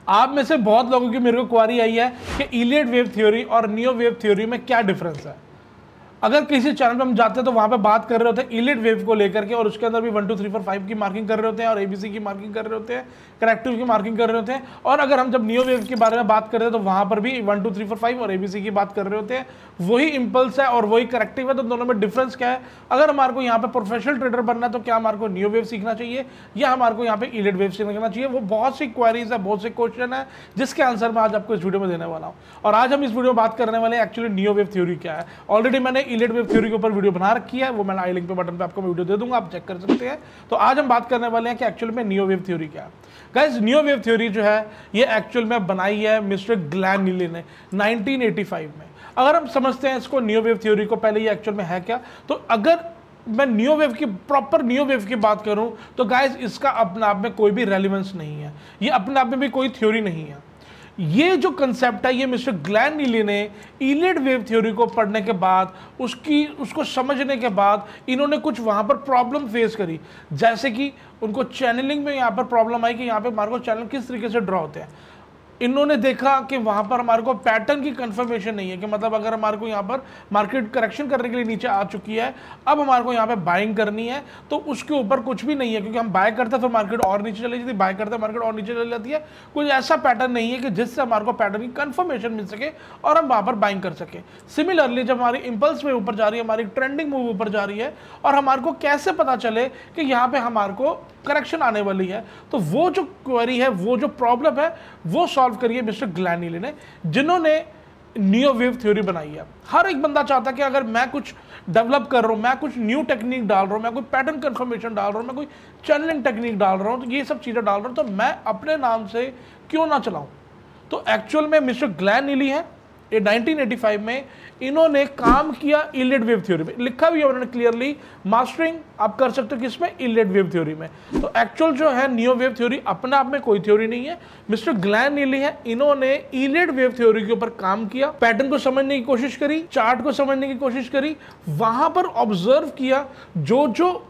आप में से बहुत लोगों की मेरे को क्वारी आई है कि इलियट वेव थ्योरी और नियो वेव थ्योरी में क्या डिफरेंस है। अगर किसी चैनल पे हम जाते हैं तो वहां पे बात कर रहे होते हैं इलियट वेव को लेकर के, और उसके अंदर भी 1 2 3 4 5 की मार्किंग कर रहे होते हैं और एबीसी की मार्किंग कर रहे होते हैं, करेक्टिव की मार्किंग कर रहे होते हैं। और अगर हम जब नियो वेव के बारे में बात कर रहे हैं तो वहां पर भी 1 2 3 4 5 और एबीसी की बात कर रहे होते हैं। वही इंपल्स है और वही करेक्टिव है, तो दोनों में डिफरेंस क्या है। अगर हमारे को यहाँ पे प्रोफेशनल ट्रेडर बनना है तो क्या हमारे को नियो वेव सीखना चाहिए या हमारे को यहाँ पे इलियट वेव सीखना चाहिए। वो बहुत सी क्वेरीज है, बहुत से क्वेश्चन है, जिसके आंसर मैं आज आपको इस वीडियो में देने वाला हूँ। और आज हम इस वीडियो में बात करने वाले हैं एक्चुअली नियो वेव थ्योरी क्या है। ऑलरेडी मैंने इलियट वेव थ्योरी के ऊपर वीडियो बना रखी है, वो मैं आई लिंक पे बटन पे आपको वीडियो दे दूंगा, आप चेक कर सकते हैं। तो आज हम बात करने वाले हैं कि एक्चुअल में नियो वेव थ्योरी क्या है। गाइस, नियो वेव थ्योरी जो है ये एक्चुअल में बनाई है मिस्टर ग्लेन नीली ने 1985 में। अगर हम समझते हैं इसको नियो वेव थ्योरी को, पहले ये एक्चुअल में है क्या, तो अगर मैं नियो वेव की प्रॉपर नियो वेव की बात करूं तो गाइस इसका अपने आप में कोई भी रेलिवेंस नहीं है, ये अपने आप में भी कोई थ्योरी नहीं है। ये जो कंसेप्ट है ये मिस्टर ग्लेन नीली ने इलियट वेव थ्योरी को पढ़ने के बाद उसको समझने के बाद इन्होंने कुछ वहां पर प्रॉब्लम फेस करी। जैसे कि उनको चैनलिंग में यहाँ पर प्रॉब्लम आई कि यहाँ पे हमारे को चैनल किस तरीके से ड्रॉ होते हैं। इन्होंने देखा कि वहां पर हमारे को पैटर्न की कंफर्मेशन नहीं है, कि मतलब अगर हमारे को यहाँ पर मार्केट करेक्शन करने के लिए नीचे आ चुकी है, अब हमारे को यहाँ पे बाइंग करनी है, तो उसके ऊपर कुछ भी नहीं है, क्योंकि हम बाय करते हैं फिर मार्केट और नीचे चली जाती है, बाय करते हैं मार्केट और नीचे चली जाती है। कुछ ऐसा पैटर्न नहीं है कि जिससे हमारे को पैटर्न की कंफर्मेशन मिल सके और हम वहां पर बाइंग कर सके। सिमिलरली जब हमारी इंपल्स में ऊपर जा रही है, हमारी ट्रेंडिंग मूव ऊपर जा रही है, और हमारे को कैसे पता चले कि यहाँ पे हमारे को करेक्शन आने वाली है, तो वो जो क्वेरी है, वो जो प्रॉब्लम है, वो सॉल्व करिए मिस्टर ग्लेन नीली ने, जिन्होंने नियो वेव थ्योरी बनाई है। हर एक बंदा चाहता है कि अगर मैं कुछ डेवलप कर रहा हूं, मैं कुछ न्यू टेक्निक डाल रहा हूं, मैं कोई पैटर्न कंफर्मेशन डाल रहा हूं, मैं कोई चैनलिंग टेक्निक डाल रहा हूं, तो ये सब चीजें डाल रहा हूं, तो मैं अपने नाम से क्यों ना चलाऊं। तो एक्चुअल में मिस्टर ग्लेन नीली है, ये 1985 में इन्होंने काम किया इलियट वेव थ्योरी में। लिखा भी है उन्होंने क्लियरली, मास्टरिंग आप कर सकते हो किसमें, इलियट वेव थ्योरी में। तो एक्चुअल जो है नियो वेव थ्योरी अपने आप में कोई थ्योरी नहीं है, मिस्टर ग्लेन नीली है, इन्होंने इलियट वेव थ्योरी के ऊपर काम किया, पैटर्न को समझने की कोशिश करी, चार्ट को समझने की कोशिश करी, वहां पर ऑब्जर्व किया जो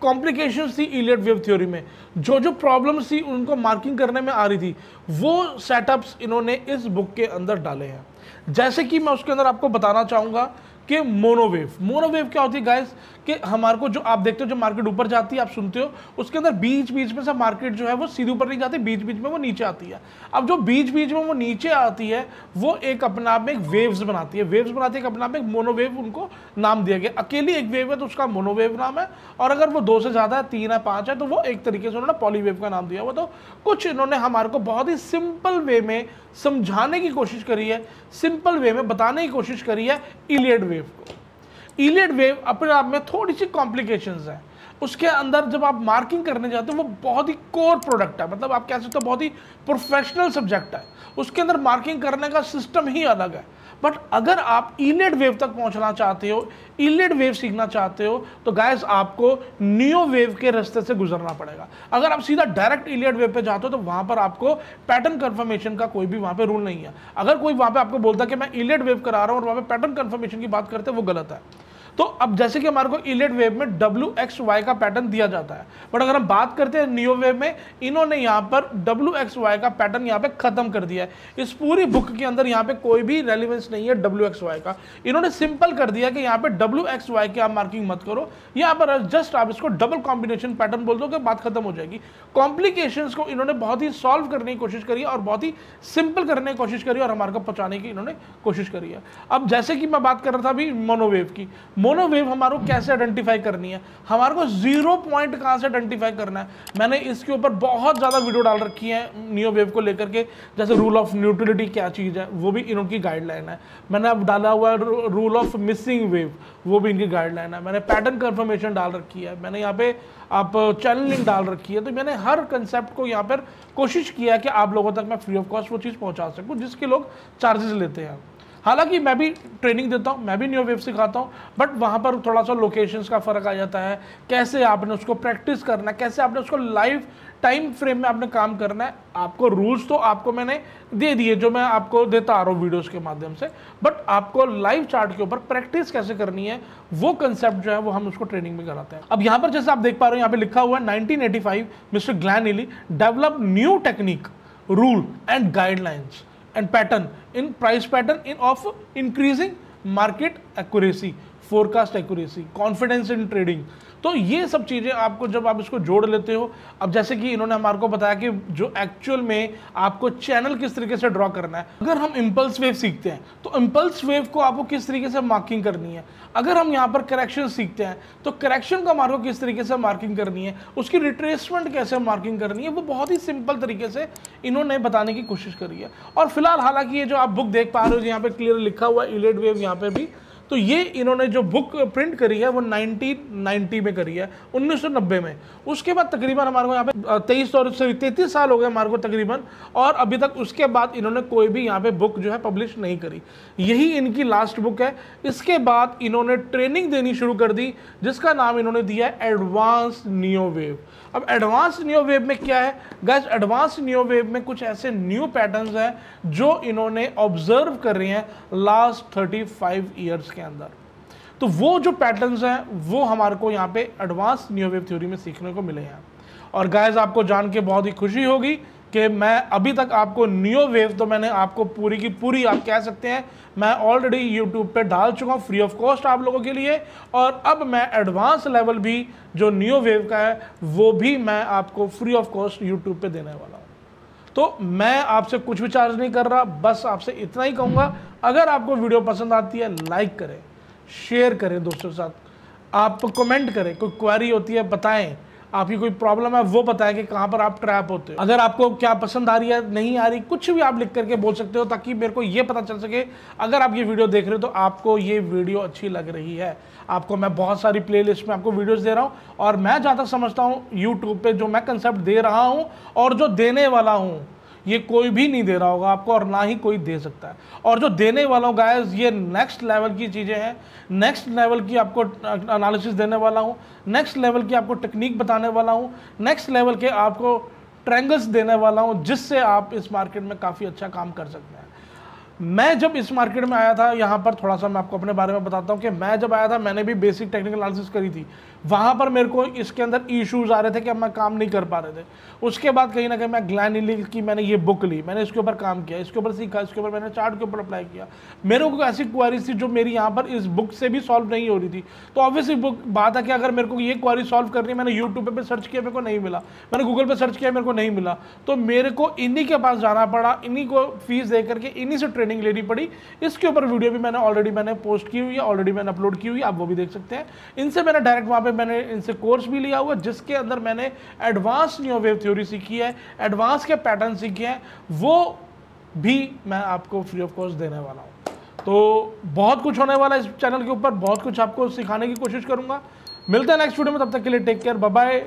कॉम्प्लिकेशंस थी इलियट वेव थ्योरी में, जो प्रॉब्लम्स थी उनको मार्किंग करने में आ रही थी, वो सेटअप्स इन्होंने इस बुक के अंदर डाले हैं। जैसे कि मैं उसके अंदर आपको बताना चाहूंगा कि मोनोवेव क्या होती है गाइस, कि हमारे को जो आप देखते हो जो मार्केट ऊपर जाती है, आप सुनते हो, उसके अंदर बीच बीच में से मार्केट जो है वो सीधे ऊपर नहीं जाती, बीच बीच में वो नीचे आती है। अब जो बीच बीच में वो नीचे आती है वो एक अपने आप में एक वेव्स बनाती है, एक अपने आप में एक मोनोवेव उनको नाम दिया गया। अकेली एक वेव है तो उसका मोनोवेव नाम है, और अगर वो 2 से ज्यादा है, 3 है, 5 है, तो वो एक तरीके से उन्होंने पॉलीवेव का नाम दिया हुआ। तो कुछ इन्होंने हमारे को बहुत ही सिंपल वे में समझाने की कोशिश करी है, सिंपल वे में बताने की कोशिश करी है इलियट वेव को। इलियट वेव अपने आप में थोड़ी सी कॉम्प्लिकेशंस है, उसके अंदर जब आप मार्किंग करने जाते हो वो बहुत ही कोर प्रोडक्ट है, मतलब आप कह सकते हो बहुत ही प्रोफेशनल सब्जेक्ट है, उसके अंदर मार्किंग करने का सिस्टम ही अलग है। बट अगर आप इलियट वेव तक पहुंचना चाहते हो, इलियट वेव सीखना चाहते हो, तो गाइस आपको नियो वेव के रास्ते से गुजरना पड़ेगा। अगर आप सीधा डायरेक्ट इलियट वेव पे जाते हो तो वहां पर आपको पैटर्न कंफर्मेशन का कोई भी वहां पे रूल नहीं है। अगर कोई वहां पे आपको बोलता है कि मैं इलियट वेव करा रहा हूं और वहां पे पैटर्न कंफर्मेशन की बात करते हैं, वो गलत है। तो अब जैसे कि हमारे को इलियट वेव में WXY का पैटर्न दिया जाता है, बट अगर हम बात करते हैं नियो वेव में, इन्होंने यहाँ पर WXY का पैटर्न यहाँ पे खत्म कर दिया है। इस पूरी बुक के अंदर यहाँ पे कोई भी रेलिवेंस नहीं है WXY का। इन्होंने सिंपल कर दिया कि यहाँ पे WXY की आप मार्किंग मत करो, यहाँ पर जस्ट आप इसको डबल कॉम्बिनेशन पैटर्न बोल दो कि बात खत्म हो जाएगी। कॉम्प्लिकेशंस को इन्होंने बहुत ही सॉल्व करने की कोशिश करी और बहुत ही सिंपल करने की कोशिश करी और हमारे को पहुंचाने की इन्होंने कोशिश करी है। अब जैसे कि मैं बात कर रहा था अभी मोनोवेव की, मोनोवेव हमारे को कैसे आइडेंटिफाई करनी है, हमारे को 0 पॉइंट कहां से आइडेंटिफाई करना है। मैंने इसके ऊपर बहुत ज्यादा वीडियो डाल रखी है नियो वेव को लेकर के, जैसे रूल ऑफ न्यूट्रलिटी क्या चीज है वो भी इनकी गाइडलाइन है। मैंने अब डाला हुआ है रूल ऑफ मिसिंग वेव, वो भी इनकी गाइडलाइन है। मैंने पैटर्न कंफर्मेशन डाल रखी है, मैंने यहाँ पे आप चैनलिंग डाल रखी है। तो मैंने हर कंसेप्ट को यहाँ पर कोशिश किया है कि आप लोगों तक मैं फ्री ऑफ कॉस्ट वो चीज़ पहुँचा सकूँ जिसके लोग चार्जेस लेते हैं। हालांकि मैं भी ट्रेनिंग देता हूँ, मैं भी नियो वेव सिखाता हूँ, बट वहाँ पर थोड़ा सा लोकेशंस का फ़र्क आ जाता है, कैसे आपने उसको प्रैक्टिस करना है, कैसे आपने उसको लाइव टाइम फ्रेम में आपने काम करना है। आपको रूल्स तो आपको मैंने दे दिए जो मैं आपको देता आ रहा हूँ वीडियोस के माध्यम से, बट आपको लाइव चार्ट के ऊपर प्रैक्टिस कैसे करनी है वो कंसेप्ट जो है वो हम उसको ट्रेनिंग में कराते हैं। अब यहाँ पर जैसे आप देख पा रहे हो यहाँ पे लिखा हुआ है 1985 मिस्टर ग्लेन नीली develop new technique rule and guidelines and pattern in price pattern in of increasing market accuracy, forecast accuracy, confidence in trading। तो ये सब चीज़ें आपको जब आप इसको जोड़ लेते हो, अब जैसे कि इन्होंने हमारे को बताया कि जो एक्चुअल में आपको चैनल किस तरीके से ड्रॉ करना है। अगर हम इम्पल्स वेव सीखते हैं तो इम्पल्स वेव को आपको किस तरीके से मार्किंग करनी है। अगर हम यहाँ पर करेक्शन सीखते हैं तो करेक्शन का मार्को किस तरीके से मार्किंग करनी है, उसकी रिट्रेसमेंट कैसे मार्किंग करनी है, वो बहुत ही सिंपल तरीके से इन्होंने बताने की कोशिश करी है। और फिलहाल हालांकि ये जो आप बुक देख पा रहे हो यहाँ पे क्लियर लिखा हुआ है इलियड वेव यहाँ पे भी, तो ये इन्होंने जो बुक प्रिंट करी है वो 1990 में करी है, 1990 में। उसके बाद तकरीबन हमारे को यहाँ पे 33 साल हो गए हमारे को तकरीबन, और अभी तक उसके बाद इन्होंने कोई भी यहाँ पे बुक जो है पब्लिश नहीं करी। यही इनकी लास्ट बुक है। इसके बाद इन्होंने ट्रेनिंग देनी शुरू कर दी जिसका नाम इन्होंने दिया है एडवांस नियो वेव। अब एडवांस नियो वेव में क्या है गाइस, एडवांस नियो वेव में कुछ ऐसे न्यू पैटर्न्स हैं जो इन्होंने ऑब्जर्व कर रहे हैं लास्ट 35 ईयर्स के अंदर। तो वो जो पैटर्न्स हैं वो हमारे को यहाँ पे एडवांस नियो वेव थ्योरी में सीखने को मिले हैं। और गाइस आपको जान के बहुत ही खुशी होगी कि मैं अभी तक आपको नियो वेव तो मैंने आपको पूरी की पूरी आप कह सकते हैं मैं ऑलरेडी यूट्यूब पे डाल चुका हूँ फ्री ऑफ कॉस्ट आप लोगों के लिए। और अब मैं एडवांस लेवल भी जो नियो वेव का है वो भी मैं आपको फ्री ऑफ कॉस्ट यूट्यूब पे देने वाला हूँ। तो मैं आपसे कुछ भी चार्ज नहीं कर रहा, बस आपसे इतना ही कहूँगा, अगर आपको वीडियो पसंद आती है लाइक करें, शेयर करें दोस्तों के साथ, आप कमेंट करें, कोई क्वेरी होती है बताएं, आपकी कोई प्रॉब्लम है वो बताएं कि कहाँ पर आप ट्रैप होते हो। अगर आपको क्या पसंद आ रही है नहीं आ रही कुछ भी आप लिख करके बोल सकते हो ताकि मेरे को ये पता चल सके अगर आप ये वीडियो देख रहे हो तो आपको ये वीडियो अच्छी लग रही है। आपको मैं बहुत सारी प्लेलिस्ट में आपको वीडियोस दे रहा हूँ और मैं जहाँ तक समझता हूँ यूट्यूब पे जो मैं कंसेप्ट दे रहा हूँ और जो देने वाला हूँ ये कोई भी नहीं दे रहा होगा आपको और ना ही कोई दे सकता है। और जो देने वाला हूँ गाइस ये नेक्स्ट लेवल की चीज़ें हैं, नेक्स्ट लेवल की आपको एनालिसिस देने वाला हूँ, नेक्स्ट लेवल की आपको टेक्निक बताने वाला हूँ, नेक्स्ट लेवल के आपको ट्रायंगल्स देने वाला हूँ जिससे आप इस मार्केट में काफ़ी अच्छा काम कर सकते हैं। मैं जब इस मार्केट में आया था, यहाँ पर थोड़ा सा मैं आपको अपने बारे में बताता हूँ कि मैं जब आया था मैंने भी बेसिक टेक्निकल एनालिसिस करी थी। वहाँ पर मेरे को इसके अंदर इश्यूज आ रहे थे कि मैं काम नहीं कर पा रहे थे। उसके बाद कहीं ना कहीं मैं ग्लैन इलिक की मैंने ये बुक ली, मैंने इसके ऊपर काम किया, इसके ऊपर सीखा, इसके ऊपर मैंने चार्ट के ऊपर अप्लाई किया। मेरे को ऐसी क्वारीज थी जो मेरी यहाँ पर इस बुक से भी सॉल्व नहीं हो रही थी। तो ऑब्वियसली बुक बात है कि अगर मेरे को ये क्वारी सॉल्व करनी है, मैंने यूट्यूब पर सर्च किया मेरे को नहीं मिला, मैंने गूगल पर सर्च किया मेरे को नहीं मिला, तो मेरे को इन्हीं के पास जाना पड़ा, इन्हीं को फीस दे करके इन्हीं से ट्रेनिंग लेनी पड़ी। इसके ऊपर वीडियो भी मैंने ऑलरेडी पोस्ट की हुई है, ऑलरेडी मैंने अपलोड की हुई है, आप वो भी देख सकते हैं। इनसे मैंने डायरेक्ट वहाँ पे मैंने इनसे कोर्स भी लिया हुआ जिसके अंदर मैंने एडवांस नियो वेव थ्योरी सीखी है, एडवांस के पैटर्न सीखे हैं, वो भी मैं आपको फ्री ऑफ कॉस्ट देने वाला हूँ। तो बहुत कुछ होने वाला है इस चैनल के ऊपर, बहुत कुछ आपको सिखाने की कोशिश करूँगा। मिलते हैं नेक्स्ट वीडियो में, तब तक के लिए टेक केयर, बाय बाय।